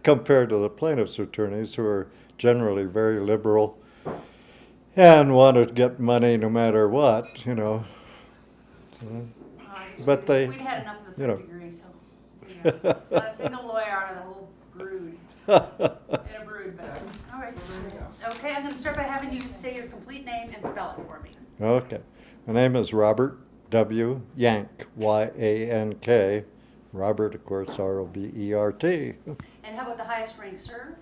compared to the plaintiff's attorneys who are generally very liberal and wanted to get money no matter what, you know. But they, we'd had enough of the you know. third degree, so yeah. Not a single lawyer out of the whole brood. And a brood, but all right. Okay, I'm going to start by having you say your complete name and spell it for me. Okay. My name is Robert W. Yank, Y-A-N-K. Robert, of course, R-O-B-E-R-T. And how about the highest rank served?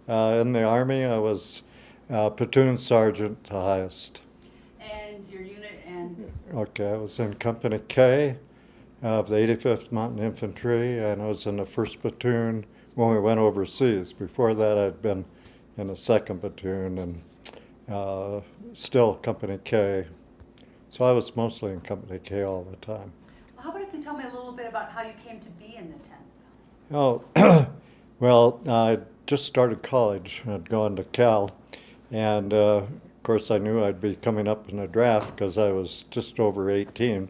In the Army, I was platoon sergeant, the highest. And your unit and? Okay, I was in Company K of the 85th Mountain Infantry, and I was in the 1st Platoon when we went overseas. Before that, I'd been in the 2nd Platoon and still Company K. So I was mostly in Company K all the time. Well, how about if you tell me a little bit about how you came to be in the 10th? Oh, well, I just started college. I'd gone to Cal, and of course I knew I'd be coming up in the draft because I was just over 18.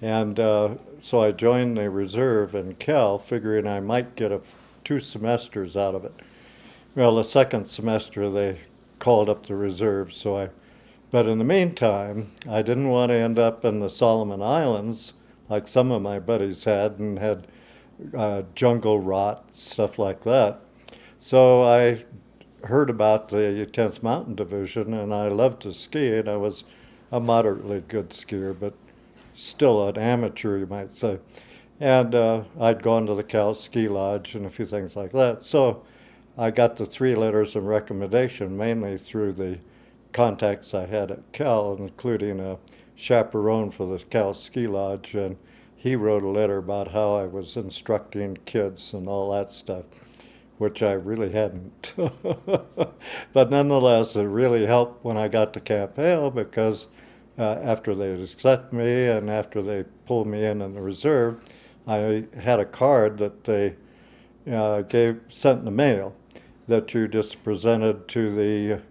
And so I joined the reserve in Cal, figuring I might get 2 semesters out of it. Well, the 2nd semester they called up the reserve, but in the meantime, I didn't want to end up in the Solomon Islands like some of my buddies had and had jungle rot, stuff like that. So I heard about the 10th Mountain Division, and I loved to ski, and I was a moderately good skier, but still an amateur, you might say. And I'd gone to the Cal Ski Lodge and a few things like that. So I got the 3 letters of recommendation, mainly through the contacts I had at Cal, including a chaperone for the Cal Ski Lodge, and he wrote a letter about how I was instructing kids and all that stuff, which I really hadn't. But nonetheless, it really helped when I got to Camp Hale because after they accepted me and after they pulled me in the reserve, I had a card that they sent in the mail that you just presented to the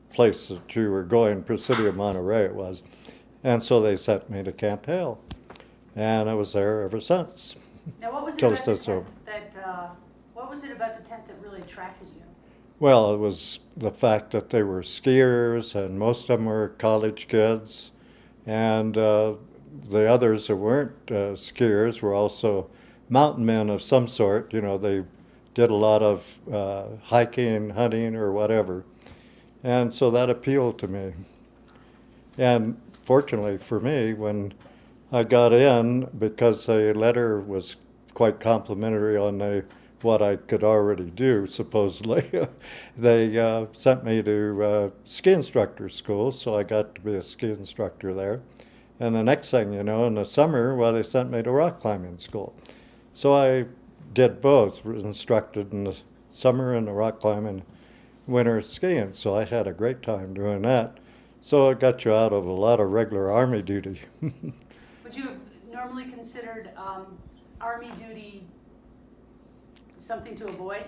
place that you were going, Presidio Monterey it was. And so they sent me to Camp Hale, and I was there ever since. Now, what was it Till about the it's 10th over. what was it about the 10th that really attracted you? Well, it was the fact that they were skiers, and most of them were college kids, and the others that weren't skiers were also mountain men of some sort. You know, they did a lot of hiking, hunting, or whatever, and so that appealed to me. And fortunately for me, when I got in, because the letter was quite complimentary on what I could already do, supposedly, they sent me to ski instructor school, so I got to be a ski instructor there. And the next thing you know, in the summer, well, they sent me to rock climbing school. So I did both, was instructed in the summer and the rock climbing, winter skiing. So I had a great time doing that. So it got you out of a lot of regular Army duty. Would you have normally considered Army duty something to avoid?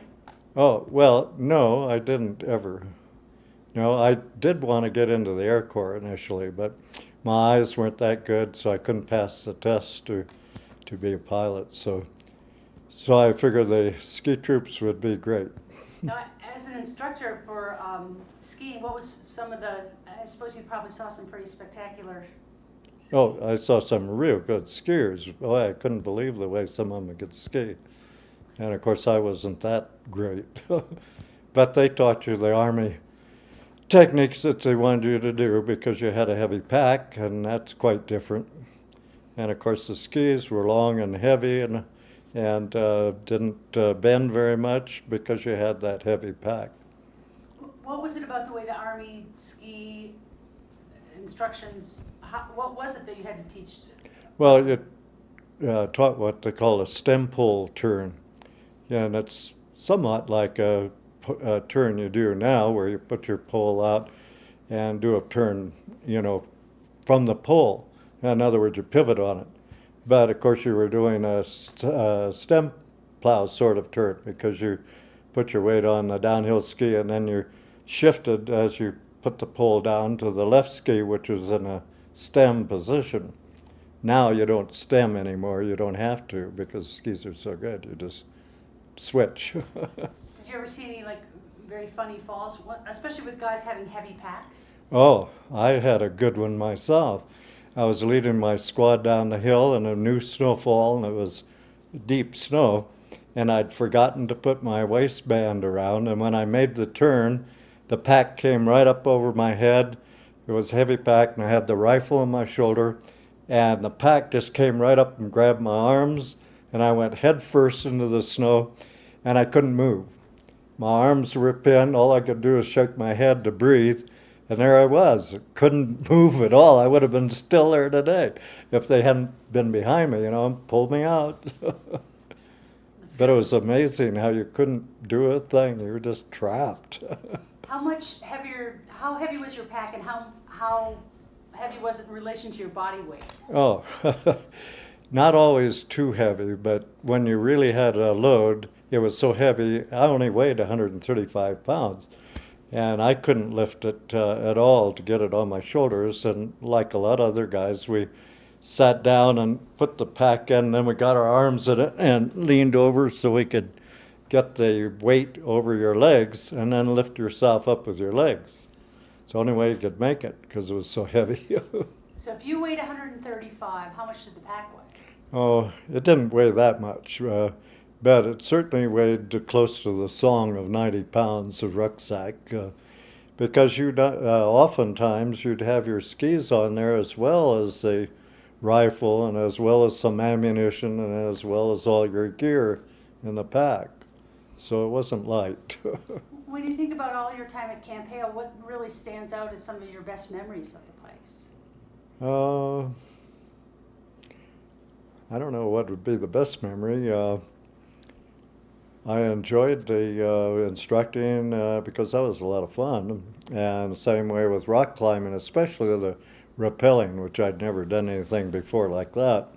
Oh, well, no, I didn't ever. No, I did want to get into the Air Corps initially, but my eyes weren't that good, so I couldn't pass the test to be a pilot. So I figured the ski troops would be great. Now, as an instructor for skiing, what was some of the, I suppose you probably saw some pretty spectacular. Oh, I saw some real good skiers. Boy, I couldn't believe the way some of them could ski. And of course, I wasn't that great. But they taught you the Army techniques that they wanted you to do because you had a heavy pack, and that's quite different. And of course, the skis were long and heavy and didn't bend very much because you had that heavy pack. What was it about the way the Army ski instructions, what was it that you had to teach? Well, it taught what they call a stem pole turn. And it's somewhat like a turn you do now where you put your pole out and do a turn, you know, from the pole. In other words, you pivot on it. But of course, you were doing a stem plow sort of turn because you put your weight on the downhill ski and then you shifted as you put the pole down to the left ski, which was in a stem position. Now you don't stem anymore. You don't have to because skis are so good. You just switch. Did you ever see any like very funny falls, especially with guys having heavy packs? Oh, I had a good one myself. I was leading my squad down the hill in a new snowfall, and it was deep snow, and I'd forgotten to put my waistband around, and when I made the turn, the pack came right up over my head. It was heavy pack, and I had the rifle on my shoulder, and the pack just came right up and grabbed my arms, and I went head first into the snow, and I couldn't move. My arms were pinned. All I could do was shake my head to breathe. And there I was. Couldn't move at all. I would have been still there today if they hadn't been behind me, and pulled me out. But it was amazing how you couldn't do a thing. You were just trapped. How heavy was your pack, and how heavy was it in relation to your body weight? Oh, not always too heavy, but when you really had a load, it was so heavy. I only weighed 135 pounds. And I couldn't lift it at all to get it on my shoulders. And like a lot of other guys, we sat down and put the pack in, and then we got our arms in it and leaned over so we could get the weight over your legs and then lift yourself up with your legs. It's the only way you could make it because it was so heavy. So if you weighed 135, how much did the pack weigh? Oh, it didn't weigh that much. But it certainly weighed close to the song of 90 pounds of rucksack because oftentimes you'd have your skis on there as well as the rifle and as well as some ammunition and as well as all your gear in the pack. So it wasn't light. When you think about all your time at Camp Hale, what really stands out as some of your best memories of the place? I don't know what would be the best memory. I enjoyed the instructing because that was a lot of fun. And same way with rock climbing, especially the rappelling, which I'd never done anything before like that.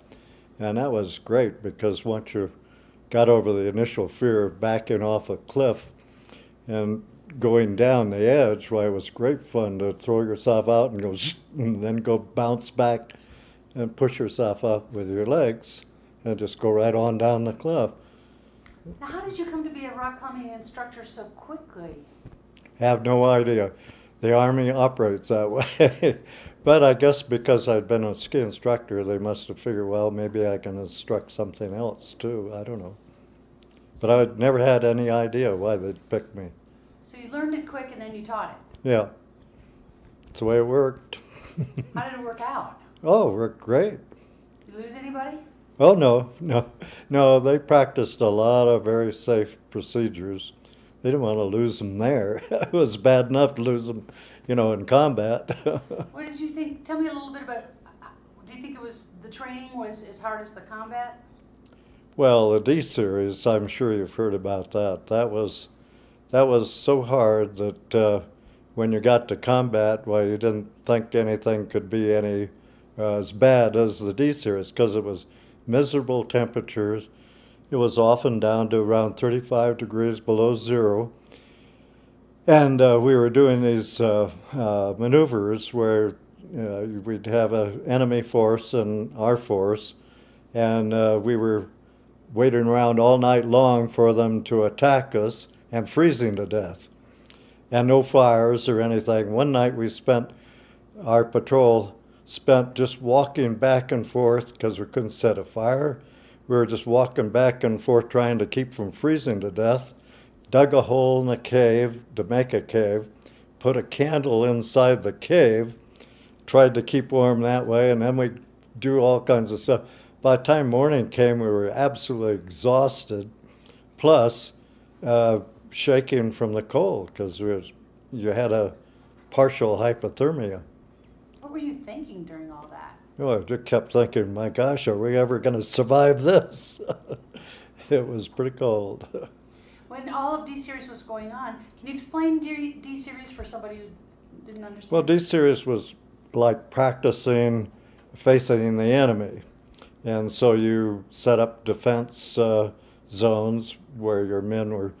And that was great because once you got over the initial fear of backing off a cliff and going down the edge, why, it was great fun to throw yourself out and go and then go bounce back and push yourself up with your legs and just go right on down the cliff. Now, how did you come to be a rock climbing instructor so quickly? Have no idea. The Army operates that way. But I guess because I'd been a ski instructor, they must have figured, well, maybe I can instruct something else too. I don't know. But I'd never had any idea why they'd picked me. So you learned it quick and then you taught it? Yeah. That's the way it worked. How did it work out? Oh, it worked great. You lose anybody? Oh, no, they practiced a lot of very safe procedures. They didn't want to lose them there. It was bad enough to lose them, in combat. What did you think? Tell me a little bit about, do you think the training was as hard as the combat? Well, the D series, I'm sure you've heard about that. That was so hard that when you got to combat, well, you didn't think anything could be any as bad as the D series because it was miserable temperatures. It was often down to around 35 degrees below zero. And we were doing these maneuvers where we'd have an enemy force and our force, and we were waiting around all night long for them to attack us and freezing to death. And no fires or anything. One night our patrol spent just walking back and forth because we couldn't set a fire. We were just walking back and forth trying to keep from freezing to death, dug a hole in the cave to make a cave, put a candle inside the cave, tried to keep warm that way, and then we'd do all kinds of stuff. By the time morning came, we were absolutely exhausted, plus shaking from the cold because you had a partial hypothermia. What were you thinking during all that? Oh, I just kept thinking, my gosh, are we ever going to survive this? It was pretty cold. When all of D-Series was going on, can you explain D-Series for somebody who didn't understand? Well, D-Series was like practicing facing the enemy. And so you set up defense zones where your men were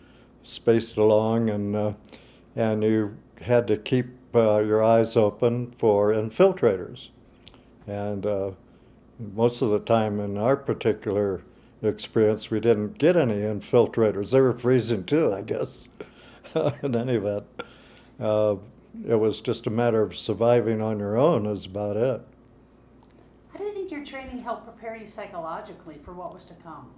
spaced along, and you had to keep your eyes open for infiltrators. And Most of the time in our particular experience, we didn't get any infiltrators. They were freezing too, I guess. In any event, uh, it was just a matter of surviving on your own is about it. How do you think your training helped prepare you psychologically for what was to come?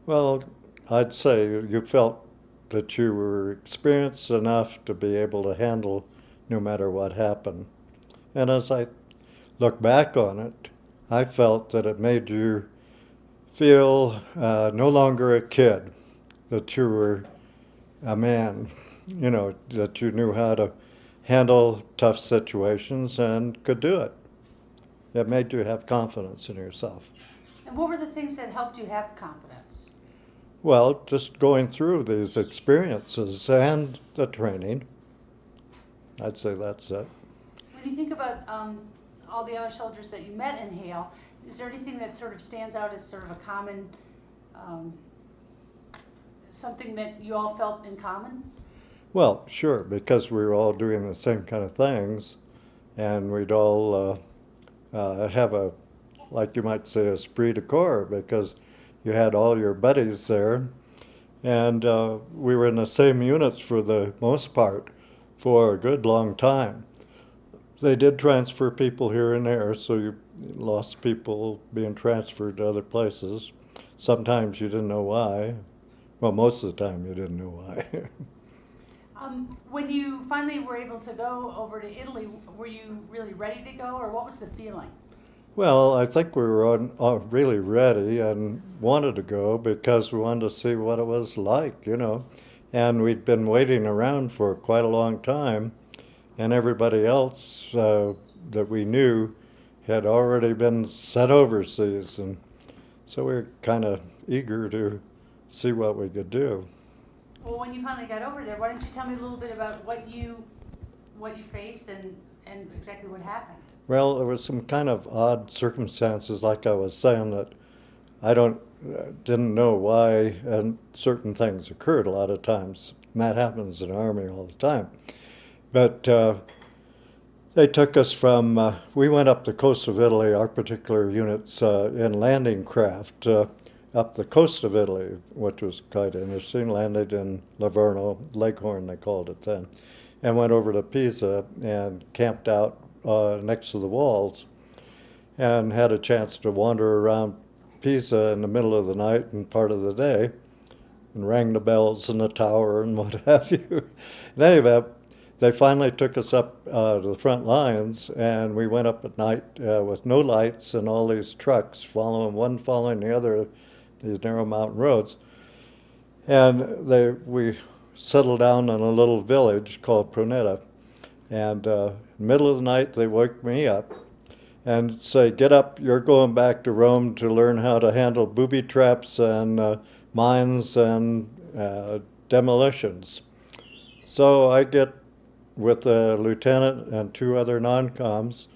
Well, I'd say you felt that you were experienced enough to be able to handle no matter what happened. And as I look back on it, I felt that it made you feel no longer a kid, that you were a man, that you knew how to handle tough situations and could do it. It made you have confidence in yourself. And what were the things that helped you have confidence? Well, just going through these experiences and the training, I'd say that's it. When you think about all the other soldiers that you met in Hale, is there anything that sort of stands out as sort of a common, something that you all felt in common? Well, sure, because we were all doing the same kind of things, and we'd all have a, like you might say, esprit de corps, because you had all your buddies there, and we were in the same units for the most part for a good long time. They did transfer people here and there, so you lost people being transferred to other places. Sometimes you didn't know why. Well, most of the time you didn't know why. When you finally were able to go over to Italy, were you really ready to go, or what was the feeling? Well, I think we were really ready and wanted to go because we wanted to see what it was like, And we'd been waiting around for quite a long time, and everybody else that we knew had already been sent overseas, and so we were kind of eager to see what we could do. Well, when you finally got over there, why don't you tell me a little bit about what you faced and exactly what happened? Well, there was some kind of odd circumstances, like I was saying, that I didn't know why, and certain things occurred a lot of times. And that happens in the Army all the time. But they took us from, we went up the coast of Italy, our particular units in landing craft, up the coast of Italy, which was quite interesting. Landed in Livorno, Leghorn they called it then, and went over to Pisa and camped out next to the walls, and had a chance to wander around Pisa in the middle of the night and part of the day, and rang the bells in the tower and what have you. In any event, they finally took us up to the front lines, and we went up at night with no lights and all these trucks one following the other, these narrow mountain roads. And we settled down in a little village called Prunetta. And in the middle of the night, they woke me up and say, "Get up, you're going back to Rome to learn how to handle booby traps and mines and demolitions." So I get with a lieutenant and two other non-coms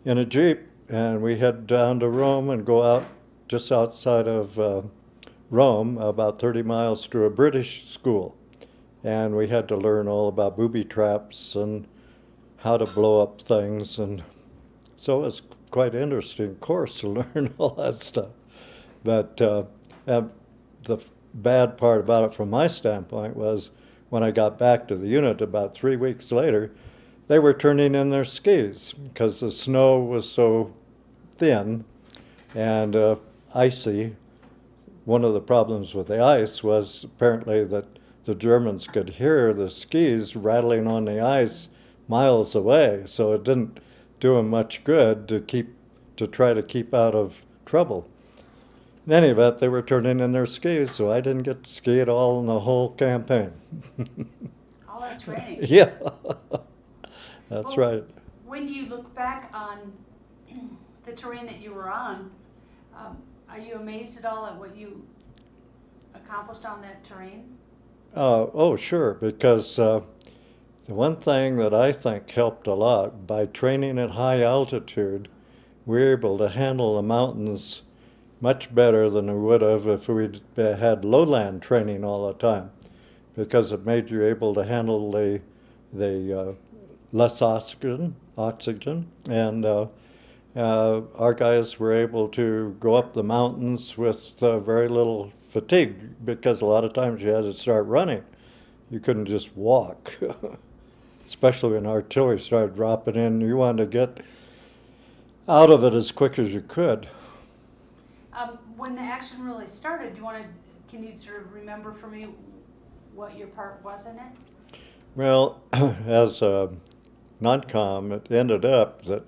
in a Jeep, and we head down to Rome and go out just outside of Rome, about 30 miles, to a British school. And we had to learn all about booby traps and how to blow up things. And so it was quite an interesting course to learn all that stuff. But the bad part about it from my standpoint was when I got back to the unit about 3 weeks later, they were turning in their skis because the snow was so thin and icy. One of the problems with the ice was apparently that the Germans could hear the skis rattling on the ice miles away, so it didn't do them much good to try to keep out of trouble. In any event, they were turning in their skis, so I didn't get to ski at all in the whole campaign. All that training. Yeah, that's right. When you look back on the terrain that you were on, are you amazed at all at what you accomplished on that terrain? Oh, sure, because the one thing that I think helped a lot, by training at high altitude, we were able to handle the mountains much better than we would have if we'd had lowland training all the time, because it made you able to handle the less oxygen and our guys were able to go up the mountains with very little fatigue because a lot of times you had to start running. You couldn't just walk, especially when artillery started dropping in. You wanted to get out of it as quick as you could. When the action really started, can you sort of remember for me what your part was in it? Well, as a non-com, it ended up that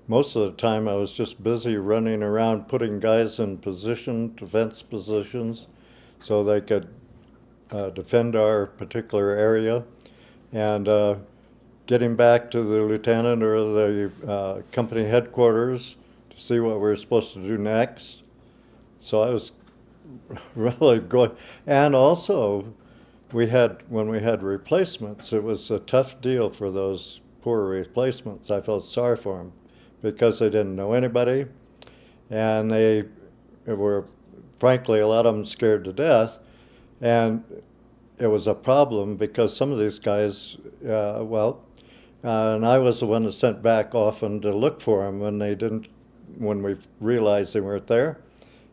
most of the time I was just busy running around putting guys in position, defense positions, so they could defend our particular area, and getting back to the lieutenant or the company headquarters to see what we were supposed to do next. So I was really going, and also when we had replacements, it was a tough deal for those poor replacements. I felt sorry for them because they didn't know anybody, and they were, frankly, a lot of them scared to death, and it was a problem because some of these guys, and I was the one that sent back often to look for them when we realized they weren't there.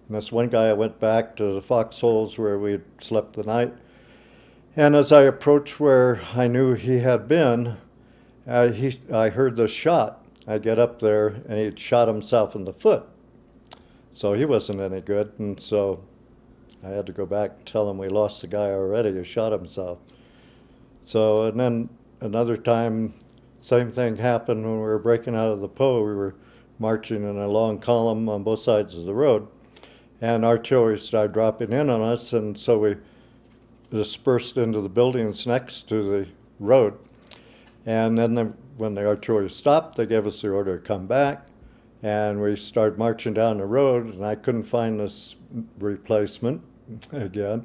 And this one guy, I went back to the foxholes where we'd slept the night. And as I approached where I knew he had been, I heard the shot. I get up there, and he'd shot himself in the foot. So he wasn't any good, and so I had to go back and tell him we lost the guy already who shot himself. So, and then another time, same thing happened when we were breaking out of the Po. We were marching in a long column on both sides of the road, and artillery started dropping in on us, and so we dispersed into the buildings next to the road. And then when the artillery stopped, they gave us the order to come back, and we started marching down the road, and I couldn't find this replacement again.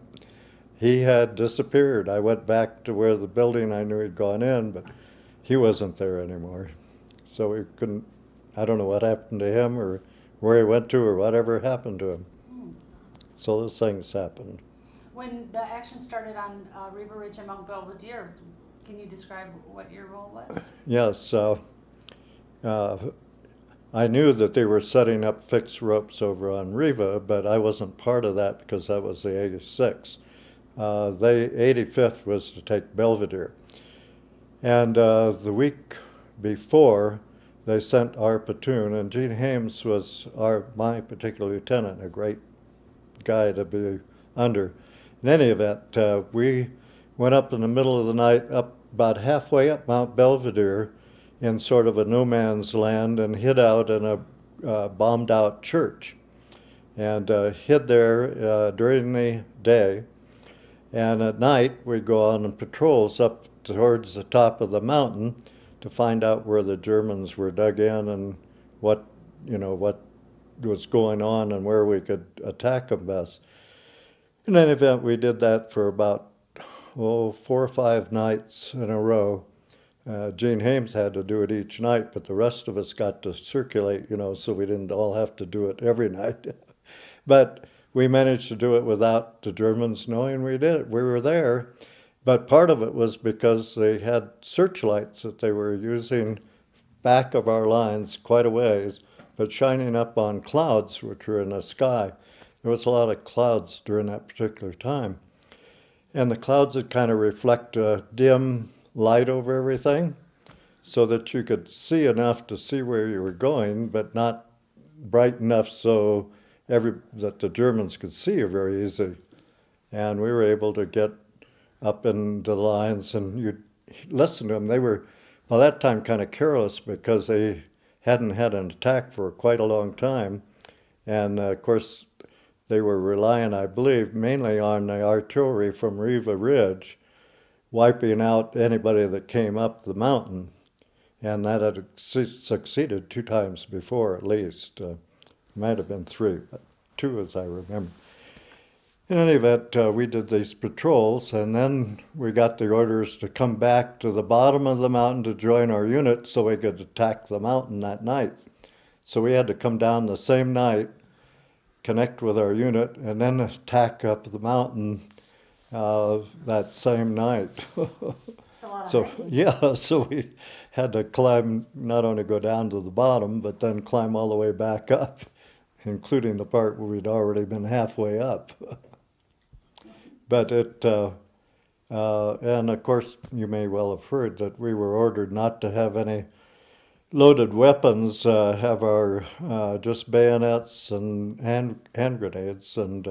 He had disappeared. I went back to where the building I knew he'd gone in, but he wasn't there anymore. So we couldn't, I don't know what happened to him or where he went to or whatever happened to him. So those things happened. When the action started on Riva Ridge and Mount Belvedere, can you describe what your role was? Yes. I knew that they were setting up fixed ropes over on Riva, but I wasn't part of that because that was the 86th. The 85th was to take Belvedere. And the week before, they sent our platoon, and Gene Hames was my particular lieutenant, a great guy to be under. In any event, we went up in the middle of the night, up about halfway up Mount Belvedere, in sort of a no man's land, and hid out in a bombed out church, and hid there during the day. And at night we'd go on patrols up towards the top of the mountain to find out where the Germans were dug in and what was going on and where we could attack them best. In any event, we did that for about 4 or 5 nights in a row. Gene Hames had to do it each night, but the rest of us got to circulate, so we didn't all have to do it every night. But we managed to do it without the Germans knowing we did it. We were there, but part of it was because they had searchlights that they were using back of our lines quite a ways, but shining up on clouds which were in the sky. There was a lot of clouds during that particular time. And the clouds would kind of reflect a dim light over everything so that you could see enough to see where you were going, but not bright enough so that the Germans could see you very easy. And we were able to get up into the lines, and you'd listen to them. They were, by that time, kind of careless because they hadn't had an attack for quite a long time. And of course, they were relying, I believe, mainly on the artillery from Riva Ridge, wiping out anybody that came up the mountain. And that had succeeded 2 times before, at least. Might have been 3, but 2 as I remember. In any event, we did these patrols, and then we got the orders to come back to the bottom of the mountain to join our unit so we could attack the mountain that night. So we had to come down the same night, connect with our unit, and then attack up the mountain that same night. It's a lot of So, hiking. yeah, so we had to climb, not only go down to the bottom, but then climb all the way back up, including the part where we'd already been halfway up. But and of course, you may well have heard that we were ordered not to have any loaded weapons, have our just bayonets and hand grenades, and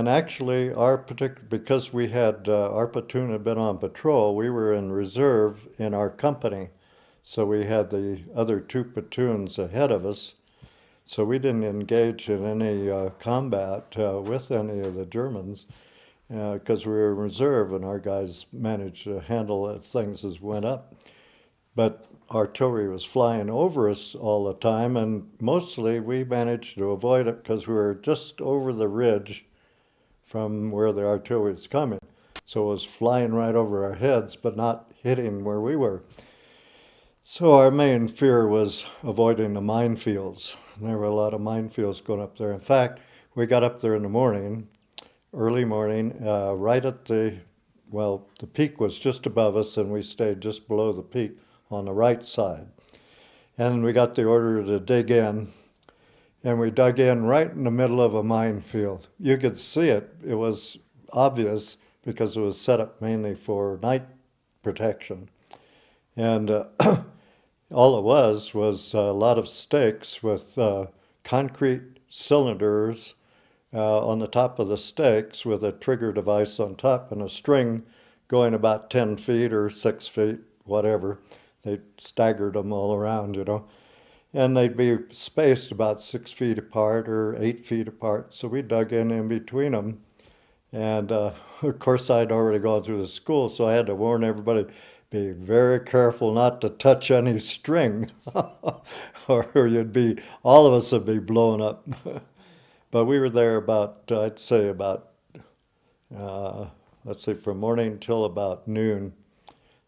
actually because we had our platoon had been on patrol, we were in reserve in our company, so we had the other two platoons ahead of us, so we didn't engage in any combat with any of the Germans because we were in reserve, and our guys managed to handle things as went up. But artillery was flying over us all the time, and mostly we managed to avoid it because we were just over the ridge from where the artillery was coming. So it was flying right over our heads, but not hitting where we were. So our main fear was avoiding the minefields. And there were a lot of minefields going up there. In fact, we got up there in the morning, early morning, right at the peak was just above us, and we stayed just below the peak on the right side. And we got the order to dig in, and we dug in right in the middle of a minefield. You could see it. It was obvious because it was set up mainly for night protection. And all it was a lot of stakes with concrete cylinders on the top of the stakes with a trigger device on top and a string going about 10 feet or 6 feet, whatever. They staggered them all around, and they'd be spaced about 6 feet apart or 8 feet apart. So we dug in between them. And of course, I'd already gone through the school, so I had to warn everybody, be very careful not to touch any string, or all of us would be blown up. But we were there about, I'd say about, from morning till about noon.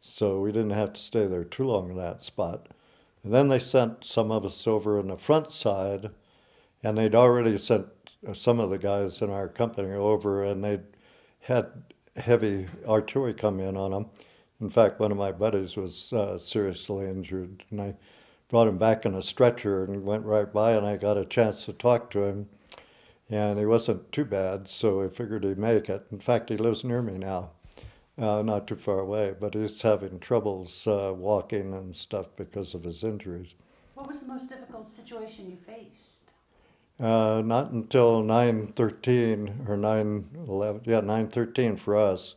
So we didn't have to stay there too long in that spot. And then they sent some of us over in the front side, and they'd already sent some of the guys in our company over, and they'd had heavy artillery come in on them. In fact, one of my buddies was seriously injured, and I brought him back in a stretcher and went right by, and I got a chance to talk to him. And he wasn't too bad, so I figured he'd make it. In fact, he lives near me now, not too far away, but he's having troubles walking and stuff because of his injuries. What was the most difficult situation you faced? Not until 9/13 or 9/11, 9/13 for us,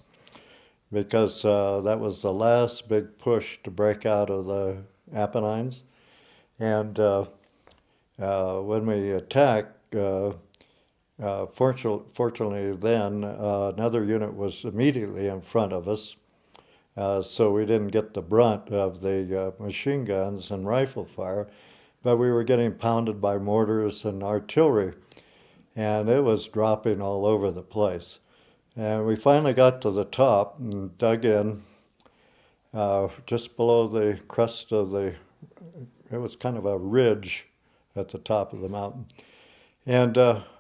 because that was the last big push to break out of the Apennines. And when we attacked, fortunately then, another unit was immediately in front of us, so we didn't get the brunt of the machine guns and rifle fire, but we were getting pounded by mortars and artillery, and it was dropping all over the place. And we finally got to the top and dug in just below the crest of it was kind of a ridge at the top of the mountain. And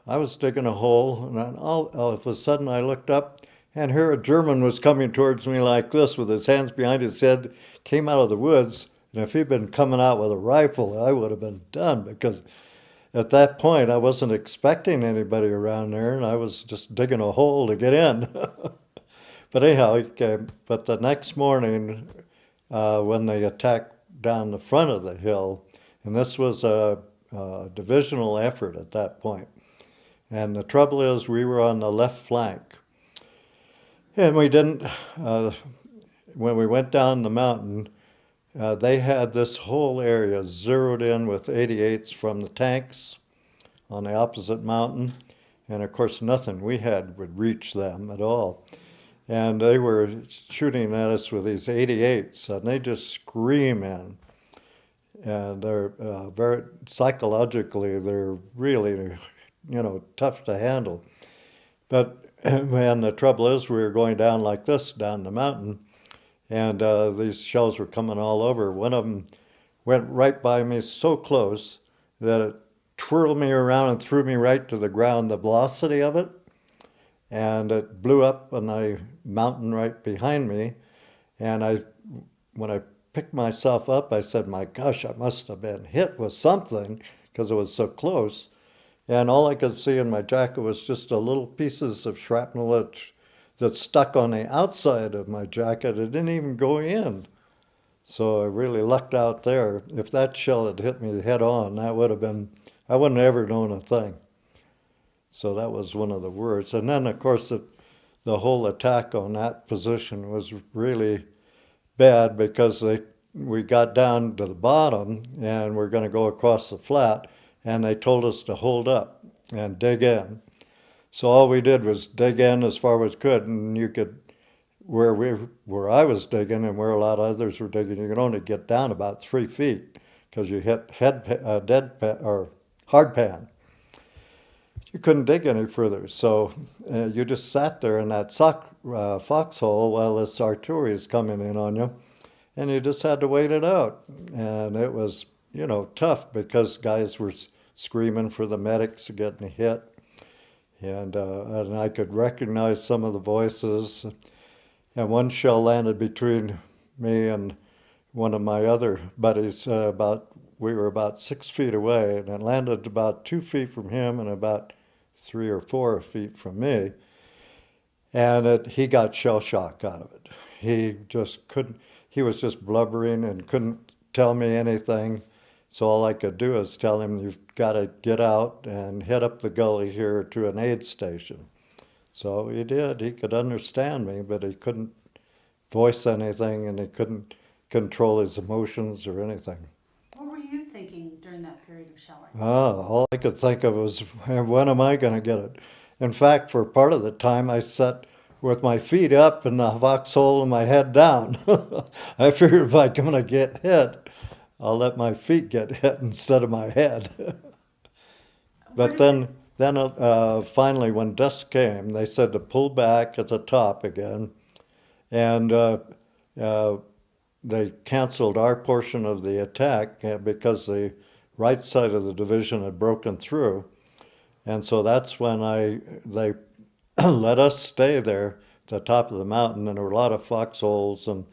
I was digging a hole, and all of a sudden I looked up, and here a German was coming towards me like this with his hands behind his head, came out of the woods, and if he'd been coming out with a rifle, I would have been done, because at that point I wasn't expecting anybody around there, and I was just digging a hole to get in. But anyhow, but the next morning, when they attacked down the front of the hill, and this was a divisional effort at that point. And the trouble is, we were on the left flank. And we didn't, when we went down the mountain, they had this whole area zeroed in with 88s from the tanks on the opposite mountain. And of course, nothing we had would reach them at all. And they were shooting at us with these 88s, and they just scream in. And they're very psychologically, they're really, tough to handle. But and the trouble is, we were going down like this down the mountain, and these shells were coming all over. One of them went right by me so close that it twirled me around and threw me right to the ground. The velocity of it, and it blew up on the mountain right behind me. And when I picked myself up, I said, my gosh, I must have been hit with something because it was so close. And all I could see in my jacket was just a little pieces of shrapnel that stuck on the outside of my jacket. It didn't even go in. So I really lucked out there. If that shell had hit me head on, that would have been, I wouldn't have ever known a thing. So that was one of the worst. And then, of course, the whole attack on that position was really bad because we got down to the bottom and we're going to go across the flat, and they told us to hold up and dig in. So all we did was dig in as far as we could, and you could, where I was digging and where a lot of others were digging, you could only get down about 3 feet because you hit dead pan, or hard pan. You couldn't dig any further, so you just sat there in that foxhole while this artillery is coming in on you, and you just had to wait it out. And it was, tough because guys were screaming for the medics getting hit, and I could recognize some of the voices. And one shell landed between me and one of my other buddies. We were about 6 feet away, and it landed about 2 feet from him and about 3 or 4 feet from me. And he got shell shock out of it. He just couldn't. He was just blubbering and couldn't tell me anything. So all I could do is tell him, you've got to get out and head up the gully here to an aid station. So he did. He could understand me, but he couldn't voice anything, and he couldn't control his emotions or anything. What were you thinking during that period of shelling? All I could think of was, when am I going to get it? In fact, for part of the time, I sat with my feet up in the foxhole and my head down. I figured if I'm going to get hit, I'll let my feet get hit instead of my head. But then finally, when dusk came, they said to pull back at the top again, and they canceled our portion of the attack because the right side of the division had broken through. And so that's when they let us stay there at the top of the mountain, and there were a lot of foxholes and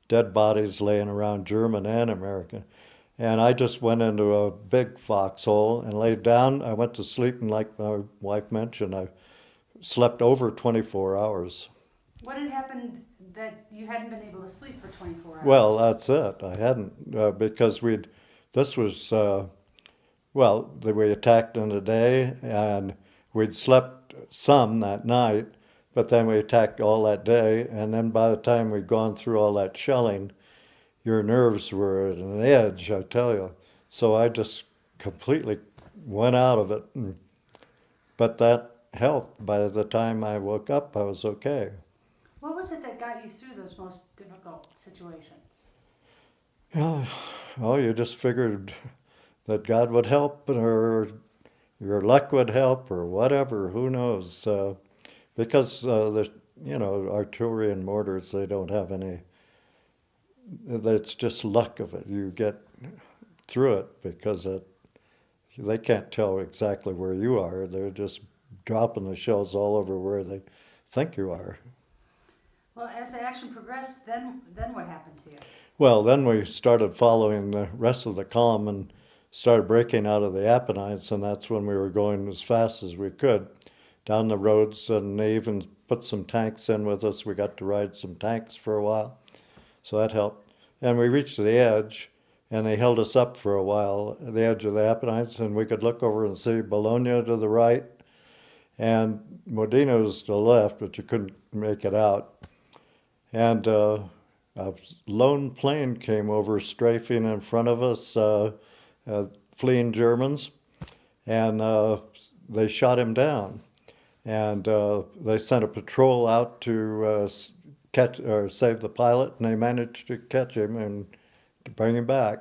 dead bodies laying around, German and American. And I just went into a big foxhole and laid down. I went to sleep, and like my wife mentioned, I slept over 24 hours. What had happened that you hadn't been able to sleep for 24 hours? Well, that's it. I hadn't, because we attacked in the day, and we'd slept some that night, but then we attacked all that day, and then by the time we'd gone through all that shelling, your nerves were at an edge, I tell you. So I just completely went out of it. But that helped. By the time I woke up, I was okay. What was it that got you through those most difficult situations? Yeah, oh, you just figured that God would help, or your luck would help, or whatever, who knows. Because artillery and mortars, they don't have any. It's just luck of it. You get through it because they can't tell exactly where you are. They're just dropping the shells all over where they think you are. Well, as the action progressed, then what happened to you? Well, then we started following the rest of the column and started breaking out of the Apennines, and that's when we were going as fast as we could down the roads, and they even put some tanks in with us. We got to ride some tanks for a while. So that helped. And we reached the edge, and they held us up for a while at the edge of the Apennines, and we could look over and see Bologna to the right and Modena was to the left, but you couldn't make it out. And a lone plane came over, strafing in front of us, fleeing Germans, and they shot him down. And they sent a patrol out to catch or save the pilot, and they managed to catch him and bring him back.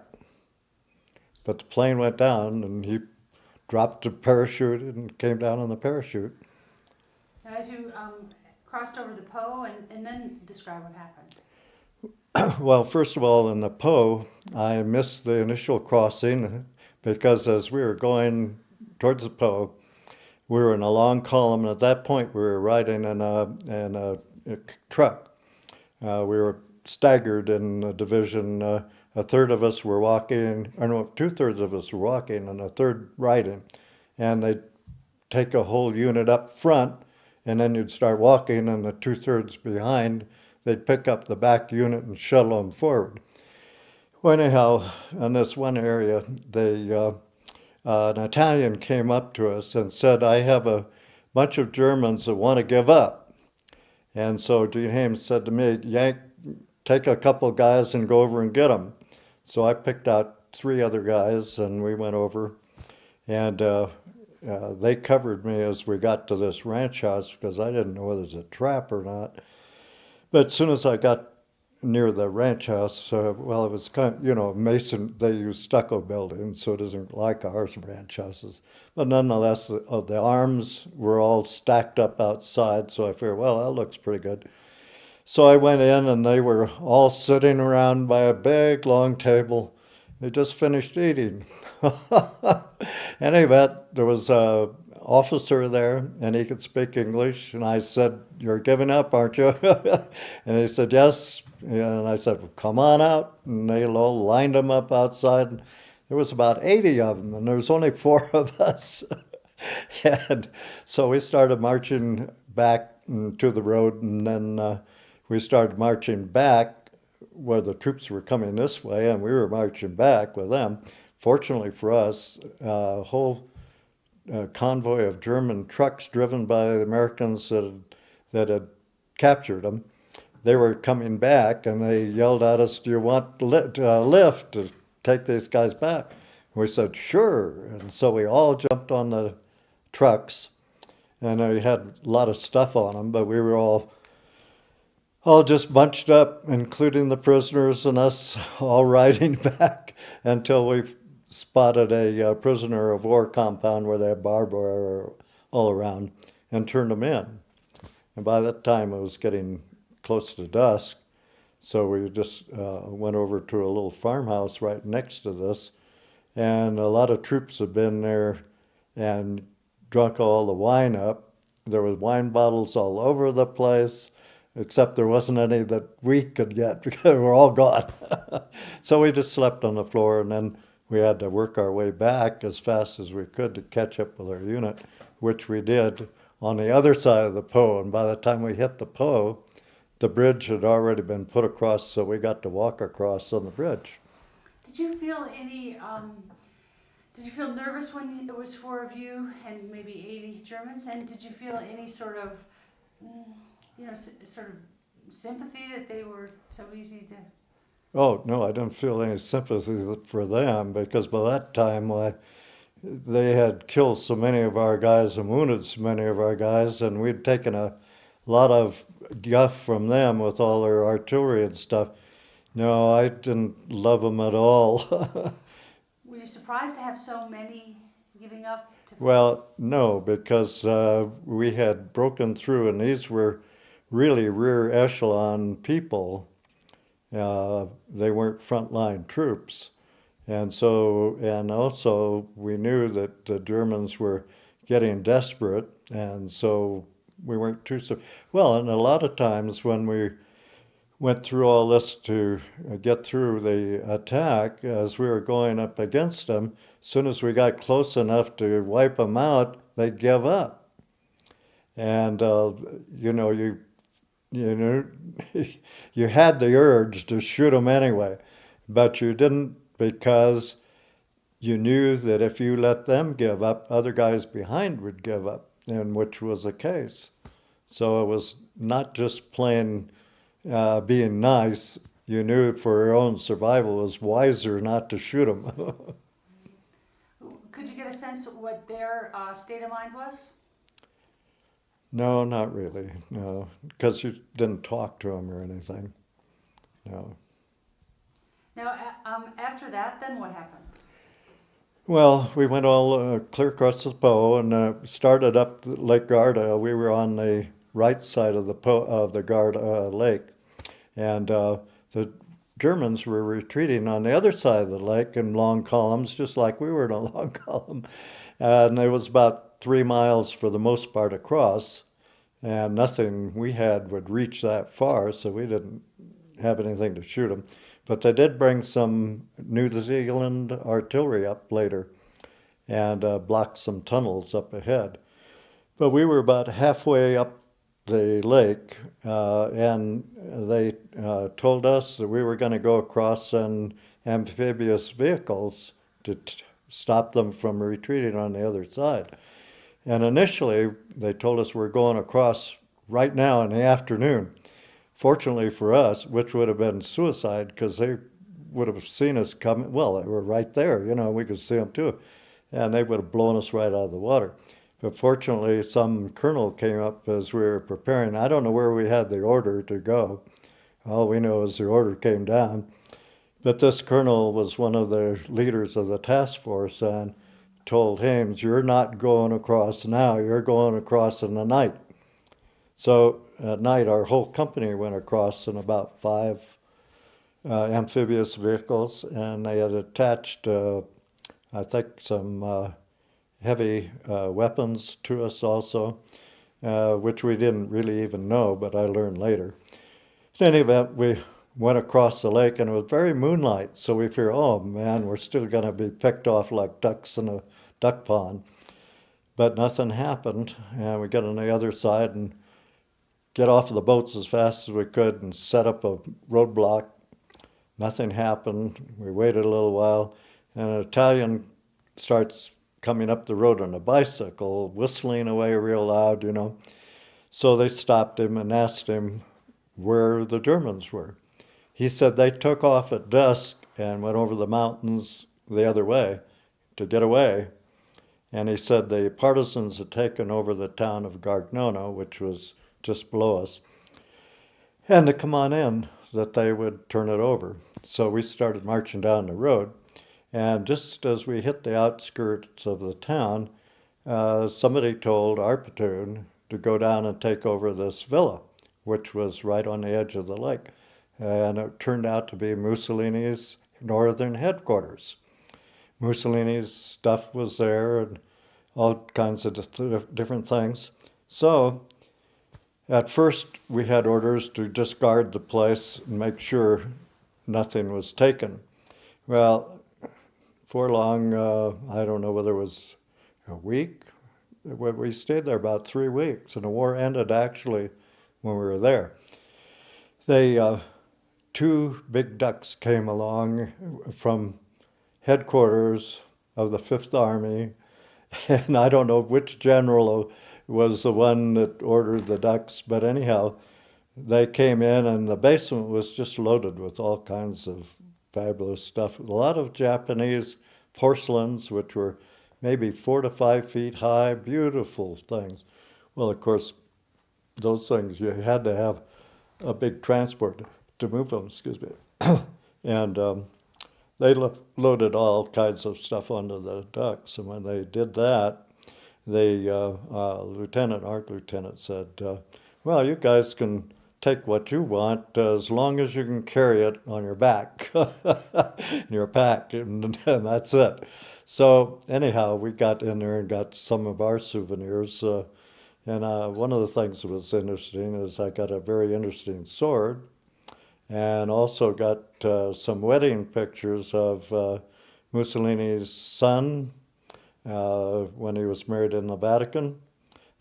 But the plane went down, and he dropped a parachute and came down on the parachute. Now, as you crossed over the Po, and then describe what happened. Well, first of all, in the Po, I missed the initial crossing because as we were going towards the Po, we were in a long column, and at that point we were riding in a truck. We were staggered in the division. A third of us were walking, or no, 2/3 of us were walking, and a third riding. And they'd take a whole unit up front, and then you'd start walking, and the 2/3 behind, they'd pick up the back unit and shuttle them forward. Well, anyhow, in this one area, an Italian came up to us and said, I have a bunch of Germans that want to give up. And so Gene Hames said to me, Yank, take a couple guys and go over and get them. So I picked out 3 other guys, and we went over, and they covered me as we got to this ranch house because I didn't know whether it was a trap or not. But as soon as I got near the ranch house, well, it was kind of, mason, they use stucco buildings, so it isn't like ours ranch houses. But nonetheless, the arms were all stacked up outside, so I figured, well, that looks pretty good. So I went in, and they were all sitting around by a big, long table. They just finished eating. Anyway, there was a officer there, and he could speak English, and I said, you're giving up, aren't you? And he said, yes. And I said, well, come on out. And they all lined them up outside. There was about 80 of them, and there was only 4 of us. And so we started marching back to the road, and then we started marching back where the troops were coming this way, and we were marching back with them. Fortunately for us, a whole convoy of German trucks driven by the Americans that had captured them, they were coming back, and they yelled at us, do you want a lift to take these guys back? We said, sure. And so we all jumped on the trucks, and we had a lot of stuff on them, but we were all just bunched up, including the prisoners and us, all riding back until we spotted a prisoner of war compound where they had barbed wire all around and turned them in. And by that time, it was getting close to dusk, so we just went over to a little farmhouse right next to this, and a lot of troops had been there and drunk all the wine up. There was wine bottles all over the place, except there wasn't any that we could get because they were all gone. So we just slept on the floor, and then we had to work our way back as fast as we could to catch up with our unit, which we did on the other side of the Po. And by the time we hit the Po, the bridge had already been put across, so we got to walk across on the bridge. Did you feel nervous when it was 4 of you and maybe 80 Germans? And did you feel any sort of, sort of sympathy that they were so easy to? Oh, no, I didn't feel any sympathy for them because by that time they had killed so many of our guys and wounded so many of our guys, and we'd taken a lot of guff from them with all their artillery and stuff. No, I didn't love them at all. Were you surprised to have so many giving up? Well, no, because we had broken through, and these were really rear echelon people. They weren't frontline troops. And also we knew that the Germans were getting desperate, and so we weren't too, well, and a lot of times when we went through all this to get through the attack, as we were going up against them, as soon as we got close enough to wipe them out, they'd give up. And, you had the urge to shoot them anyway, but you didn't because you knew that if you let them give up, other guys behind would give up, and which was the case. So it was not just plain being nice. You knew for your own survival it was wiser not to shoot them. Could you get a sense of what their state of mind was? No, not really, no, because you didn't talk to them or anything, no. Now, after that, then what happened? Well, we went all clear across the Po and started up Lake Garda. We were on the right side of the Garda Lake, and the Germans were retreating on the other side of the lake in long columns, just like we were in a long column. And it was about 3 miles for the most part across. and nothing we had would reach that far, so we didn't have anything to shoot them. But they did bring some New Zealand artillery up later and blocked some tunnels up ahead. But we were about halfway up the lake, and they told us that we were going to go across in amphibious vehicles to stop them from retreating on the other side. And initially, they told us we're going across right now in the afternoon. Fortunately for us, which would have been suicide because they would have seen us coming. Well, they were right there, you know, we could see them too. And they would have blown us right out of the water. But fortunately, some colonel came up as we were preparing. I don't know where we had the order to go. All we know is the order came down. But this colonel was one of the leaders of the task force and told Hames, "You're not going across now, you're going across in the night." So at night, our whole company went across in about 5 amphibious vehicles, and they had attached, I think, some heavy weapons to us also, which we didn't really even know, but I learned later. In any event, we went across the lake, and it was very moonlight, so we figured, oh man, we're still going to be picked off like ducks in a duck pond. But nothing happened, and we got on the other side and get off of the boats as fast as we could and set up a roadblock. Nothing happened. We waited a little while, and an Italian starts coming up the road on a bicycle, whistling away real loud, you know. So they stopped him and asked him where the Germans were. He said they took off at dusk and went over the mountains the other way to get away. And he said the partisans had taken over the town of Gargnano, which was just below us, and to come on in, that they would turn it over. So we started marching down the road, and just as we hit the outskirts of the town, somebody told our platoon to go down and take over this villa, which was right on the edge of the lake. And it turned out to be Mussolini's northern headquarters. Mussolini's stuff was there and all kinds of different things. So at first we had orders to just guard the place and make sure nothing was taken. Well, for long, I don't know whether it was a week, we stayed there about 3 weeks, and the war ended actually when we were there. They 2 big ducks came along from headquarters of the Fifth Army, and I don't know which general was the one that ordered the ducks, but anyhow, they came in, and the basement was just loaded with all kinds of fabulous stuff. A lot of Japanese porcelains, which were maybe 4 to 5 feet high, beautiful things. Well, of course, those things, you had to have a big transport to move them, excuse me. And they loaded all kinds of stuff onto the ducks. And when they did that, the our lieutenant said, well, you guys can take what you want as long as you can carry it on your back, in your pack, and that's it. So anyhow, we got in there and got some of our souvenirs. And one of the things that was interesting is I got a very interesting sword, and also got some wedding pictures of Mussolini's son when he was married in the Vatican.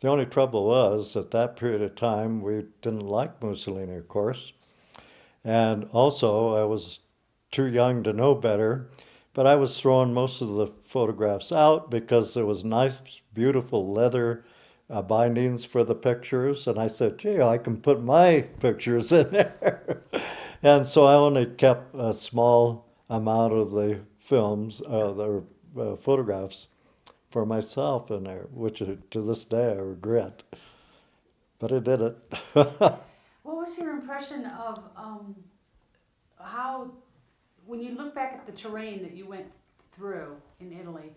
The only trouble was, at that period of time, we didn't like Mussolini, of course. And also, I was too young to know better, but I was throwing most of the photographs out because there was nice, beautiful leather bindings for the pictures. And I said, gee, I can put my pictures in there. And so I only kept a small amount of the films, the photographs for myself in there, which to this day I regret. But I did it. What was your impression of how, when you look back at the terrain that you went through in Italy,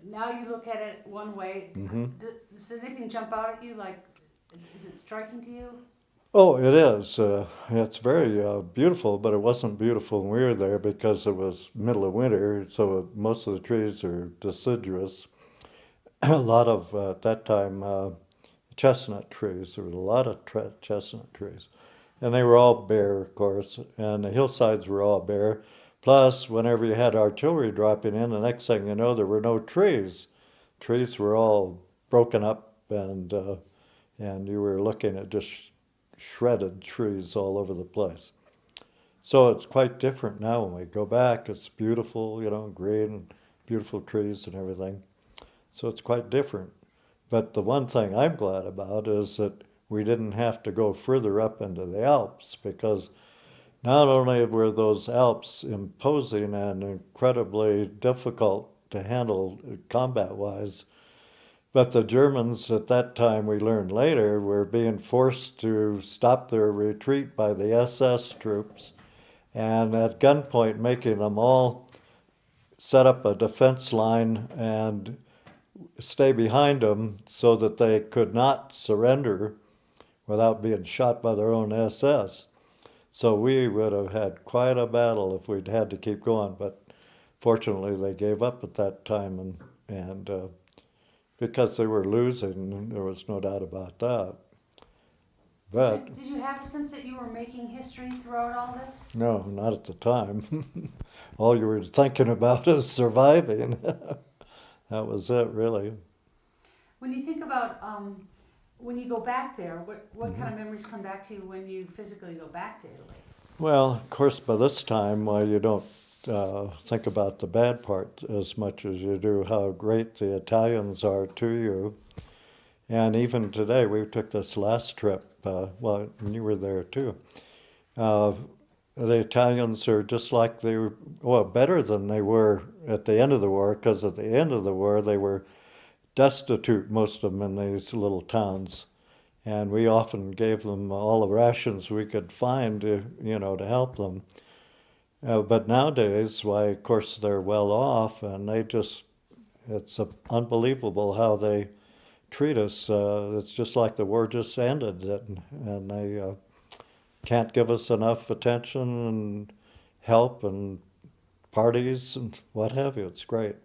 now you look at it one way, does anything jump out at you? Like, is it striking to you? Oh, it is. It's very beautiful, but it wasn't beautiful when we were there because it was middle of winter, so most of the trees are deciduous. A lot of, at that time, chestnut trees. There was a lot of chestnut trees. And they were all bare, of course, and the hillsides were all bare. Plus, whenever you had artillery dropping in, the next thing you know, there were no trees. Trees were all broken up, and you were looking at just shredded trees all over the place. So it's quite different now when we go back. It's beautiful, green, beautiful trees and everything. So it's quite different. But the one thing I'm glad about is that we didn't have to go further up into the Alps, because not only were those Alps imposing and incredibly difficult to handle combat-wise, but the Germans at that time, we learned later, were being forced to stop their retreat by the SS troops, and at gunpoint making them all set up a defense line and stay behind them so that they could not surrender without being shot by their own SS. So we would have had quite a battle if we'd had to keep going, but fortunately they gave up at that time, and because they were losing, there was no doubt about that. But did you have a sense that you were making history throughout all this? no, not at the time. All you were thinking about is surviving. That was it, really. When you think about when you go back there, what kind of memories come back to you when you physically go back to Italy? Well, of course, by this time, you don't think about the bad part as much as you do how great the Italians are to you. And even today, we took this last trip, well, you were there too. The Italians are just like they were, well, better than they were at the end of the war, because at the end of the war, they were destitute, most of them, in these little towns. And we often gave them all the rations we could find to help them. But nowadays, why, of course, they're well off, and it's unbelievable how they treat us. It's just like the war just ended, and they can't give us enough attention and help and parties and what have you. It's great.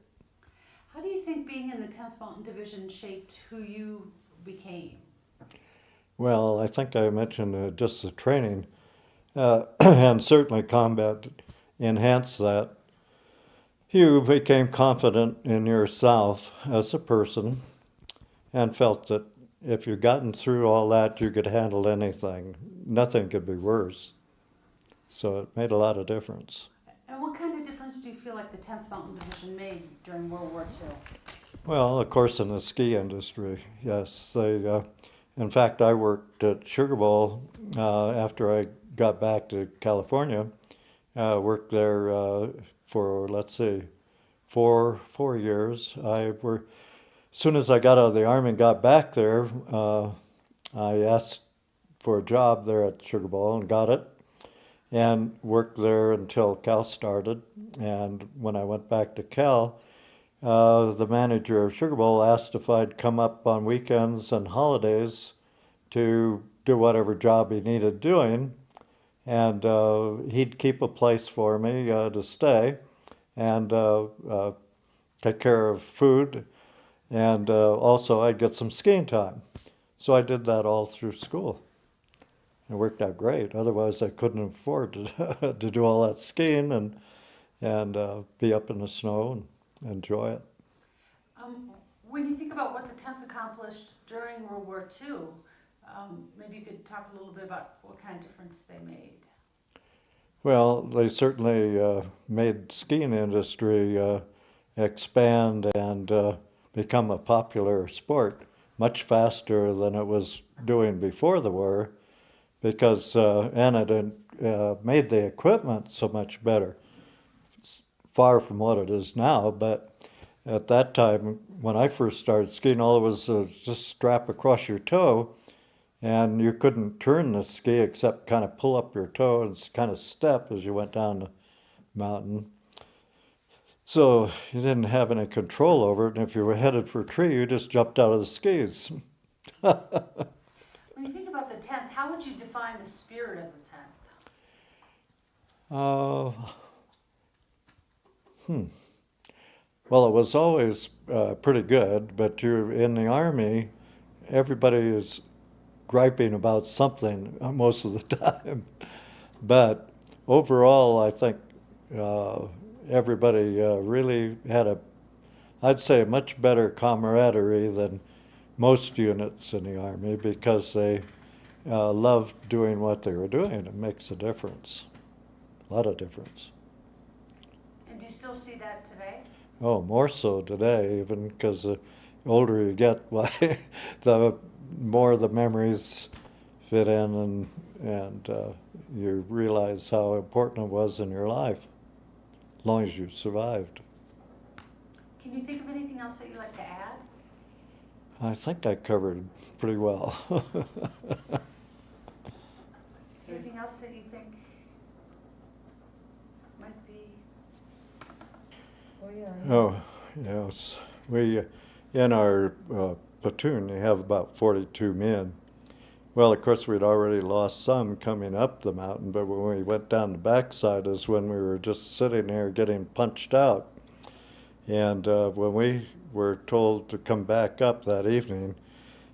How do you think being in the 10th Mountain Division shaped who you became? Well, I think I mentioned just the training, and certainly combat enhanced that. You became confident in yourself as a person and felt that if you'd gotten through all that, you could handle anything. Nothing could be worse. So it made a lot of difference. And what kind of difference do you feel like the 10th Mountain Division made during World War II? Well, of course, in the ski industry, yes. In fact, I worked at Sugar Bowl after I got back to California. Worked there for, let's see, 4 years. As soon as I got out of the Army and got back there, I asked for a job there at Sugar Bowl and got it, and worked there until Cal started. And when I went back to Cal, the manager of Sugar Bowl asked if I'd come up on weekends and holidays to do whatever job he needed doing, and he'd keep a place for me to stay and take care of food, and also I'd get some skiing time. So I did that all through school. It worked out great. Otherwise, I couldn't afford to do all that skiing and be up in the snow and enjoy it. When you think about what the 10th accomplished during World War II, maybe you could talk a little bit about what kind of difference they made. Well, they certainly made skiing industry expand and become a popular sport much faster than it was doing before the war, because and it made the equipment so much better. It's far from what it is now, but at that time, when I first started skiing, all it was just strap across your toe, and you couldn't turn the ski except kind of pull up your toe and kind of step as you went down the mountain. So you didn't have any control over it, and if you were headed for a tree, you just jumped out of the skis. When you think about the 10th, how would you define the spirit of the 10th? Well, it was always pretty good, but you're in the Army, everybody is griping about something most of the time. But overall, I think everybody really had I'd say, a much better camaraderie than most units in the Army because they loved doing what they were doing. It makes a difference, a lot of difference. And do you still see that today? Oh, more so today, even because the older you get, why, the more the memories fit in, and you realize how important it was in your life, as long as you survived. Can you think of anything else that you'd like to add? I think I covered pretty well. Anything else that you think might be? Oh, yeah. Oh, yes. We, in our platoon, they have about 42 men. Well, of course, we'd already lost some coming up the mountain, but when we went down the backside is when we were just sitting there getting punched out. And when we were told to come back up that evening,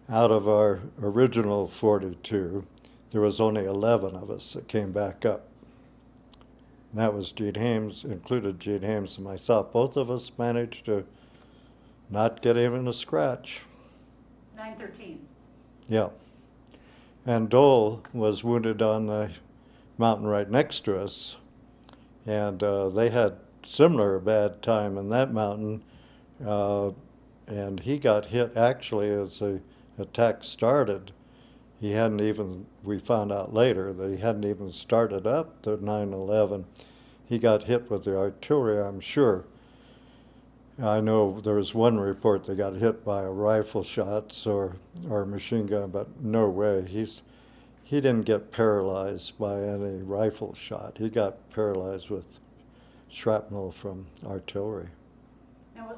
out of our original 42, there was only 11 of us that came back up. And that was Gene Hames, included Gene Hames and myself. Both of us managed to not get even a scratch. 913. Yeah. And Dole was wounded on the mountain right next to us. And they had similar bad time in that mountain. And he got hit actually as the attack started. He hadn't even, we found out later that he hadn't even started up the 9/11. He got hit with the artillery, I'm sure. I know there was one report they got hit by a rifle shots or machine gun, but no way. He didn't get paralyzed by any rifle shot. He got paralyzed with shrapnel from artillery. Now,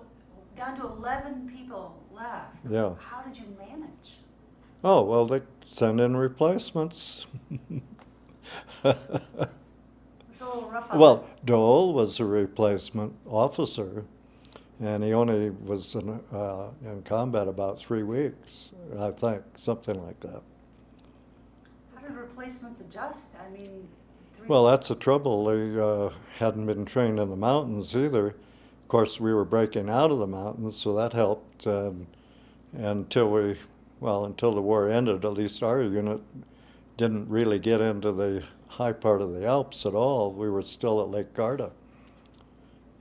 down to 11 people left. Yeah. How did you manage? Oh, well, they send in replacements. It's a little rough on Well, Dole was a replacement officer, and he only was in combat about 3 weeks, I think, something like that. How did replacements adjust? I mean, Well, that's the trouble. They hadn't been trained in the mountains either. Of course, we were breaking out of the mountains, so that helped. Until the war ended, at least our unit didn't really get into the high part of the Alps at all. We were still at Lake Garda.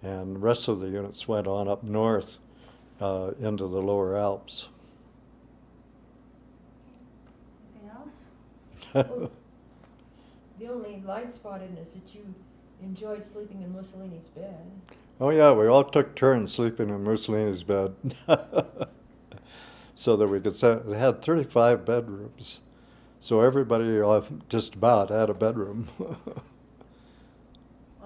And the rest of the units went on up north into the lower Alps. anything else? Well, the only light spot in is that you enjoyed sleeping in Mussolini's bed. Oh yeah, we all took turns sleeping in Mussolini's bed. So that we could it had 35 bedrooms. So everybody just about had a bedroom. Well,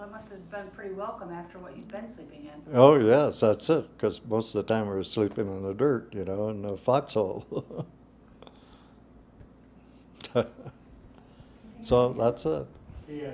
it must have been pretty welcome after what you've been sleeping in. Oh yes, that's it, because most of the time we were sleeping in the dirt, in the foxhole. So that's it. Yeah,